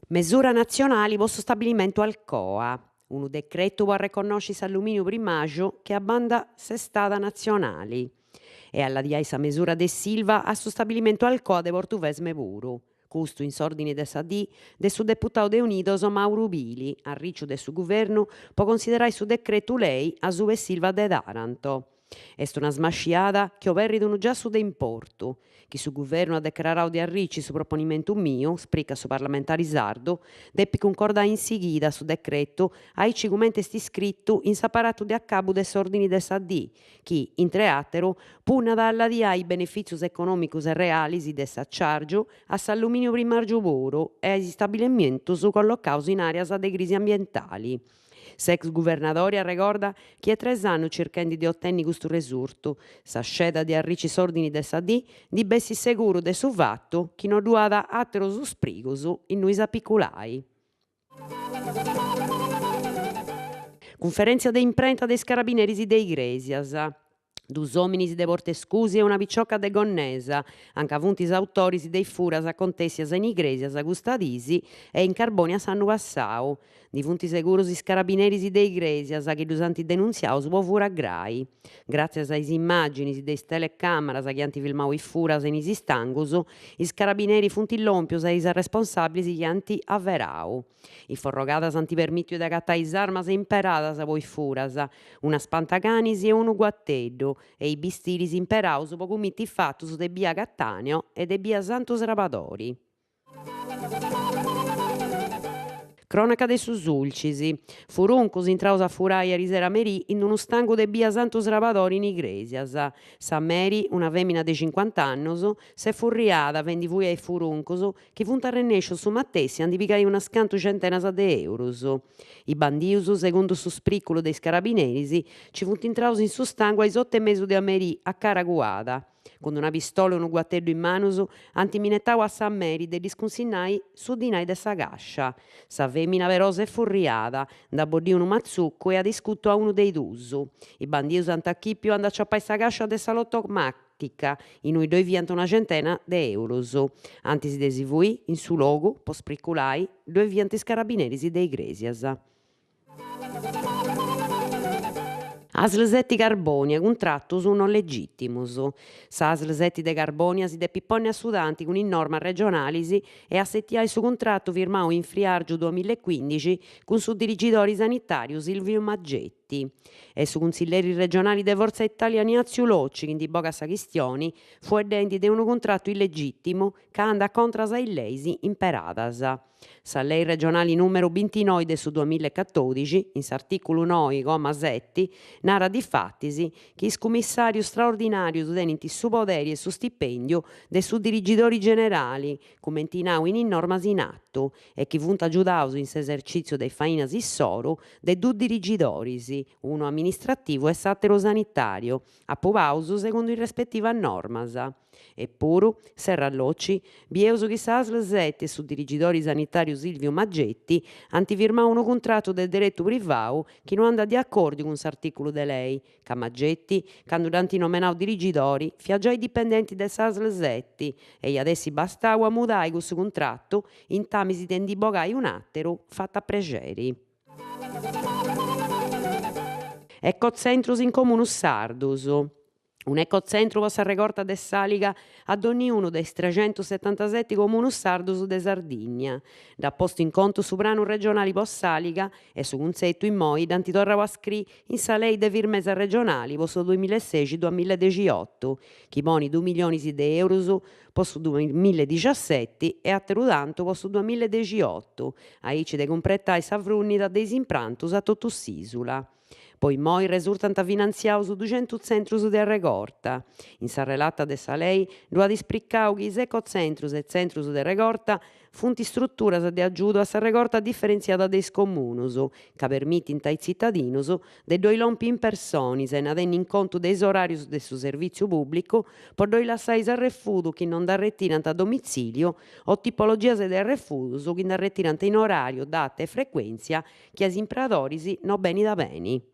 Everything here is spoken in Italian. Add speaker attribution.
Speaker 1: Misura nazionali posto stabilimento Alcoa. Un decreto può riconoscere l'alluminio primaggio che abbanda s'estada nazionali. E alla di essa misura de Silva a suo stabilimento Alcoa de Portuvesme puru. Custo in sordine de Sadì de su deputato de Unidos Mauro Bili, a riccio de su governo, può considerare su decreto lei a su Silva de Taranto. Est una smasciata che overridunu già su de importu. Chi su governo ha declarato di arricci su proponimento mio, sprica su parlamentari sardo, deppi concordare in seguida su decreto ai cigumenti esti scritto in separato di accabu de sordini de Sadì, chi, intre attero, punna dalla di ai beneficios economicus e realis de s'acciargio a s'alluminio primargio puro e ai stabilimentos collocaus in areas de crisi ambientali. S'ex governatore ricorda chi è 3 anni cercando di ottenere questo risultato. Sa sceda di arricci sordini de Sadì di bessi sicuro de su fatto chi non duada atteros sprigos in noi apiculai. Conferenza de imprenta dei carabinieri de Igresias. 2 uomini de Portescusi e una picciocca de Gonnesa, anche avuntis autoris dei furas acontessias in Igresias, Gustadisi e in Carbonia s'anno passau. Di funti seguros is carabinieri de Igresias che los anti denunziaus po fura grai. Grazie a is immagini de is telecameras che anti filmau i furas in is istangus, is carabinieri funti lompios e is responsabili che anti avverau. I forrogadas anti permittiu de agattai is armas imperadas po i furas, una spantacanis e unu guatteddu, e i bistiris imperaus po comitti fattus de Bia Cattaneo e de Bia Santos Rabadori. Cronaca de su Sulcis. Furuncos intraus a furai a Risera Merì in unu stanco de Bia Santos Rabadori in Igresias. Sa Meri, una femina de 50 annos, s'è furriada vendi fuia ai furuncos chi funt arrennescios su mattessi andi pigai una scantu centenas de euros. I bandius, secondo su spriccolo dei carabinieri, ci funt intraus in su stanco ai 8 e mesu de Merì a Caraguada. Con una pistola e un guatteddu in manus, antiminettau a Sa Meri de discunsinnai su dinai de sa cascia. Sa femina verosa e furriada, da boddì unu mazzucco e ha discutto a uno dei dus. I bandius ant acchippiu and acciappai sa cascia de sa lottomatica, in cui doi viant una centena de euros. Antis de si fui, in su logu, po spriculai, doi viant is carabinieri de Igresias. ASL 7 Carbonia, contrattos non legittimus. Sa ASL 7 de Carbonia si deppi ponne a sudanti con in norma regionalis e a settiare su contratto firmau in Friargiu 2015 con su dirigidore sanitario Silvio Maggetti. E su consiglieri regionali de Forza Italia Ignazio Locci, che in di boca sa chistioni, fu addenti de un contratto illegittimo che anda contra sa leisi imperadas. Sa lei regionale numero 29 de su 2014, in s'articolo 9,7, narra di fattisi che is commissarios straordinarios tenint su poderi e su stipendio de su dirigidori generali, come in normas in atto, e chi funt aggiudaus in s'esercizio dei fainas issoro de due dirigidoris, uno amministrativo e s'attero sanitario, approvaus secondo i rispettiva normas. Eppuru, Serra Locci, bieus chi sa ASL 7 e su dirigidore sanitario Silvio Maggetti anti firmau un contratto del diritto privatu che non anda di accordo con s'articolo de lei, ca Maggetti, quando danti nomenau dirigidori, fia già i dipendenti del ASL 7 e adesso bastau a mudare questo contratto in tamisi tendi bogai un attero fatta a pregeri. Ecocentros in comunus sardus. Un ecocentro possa recorta de Saliga ad ognuno dei 377 comunus sardus de Sardigna. Da posto in conto su brano regionali post Saliga e su conzetto in moi danti torrau a scri in sa lei de firmesa regionali posto 2016-2018, chi poni 2 milioni di euro posto 2017 e atteru tanto posto 2018, aici de completai sa frunnita dei imprantus a tottu s'isula. Poi moi risultant finanziaus 200 centros de recorta. In sa relata de sa lei lu at ispriccadu chi is ecocentros e centros de recorta funt strutturas de aggiudu a sa recorta differenziata de is comunus, ca permitint ai zittadinos de doi lompi in personis e tenendo in conto de is orarios de su serviziu pubblicu, po doi lassare a refudu chi non d'arretirant a domizilio o tipologias de refudus chi d'arretirant in orario, data e frequenzia chi as impratoris no beni da beni.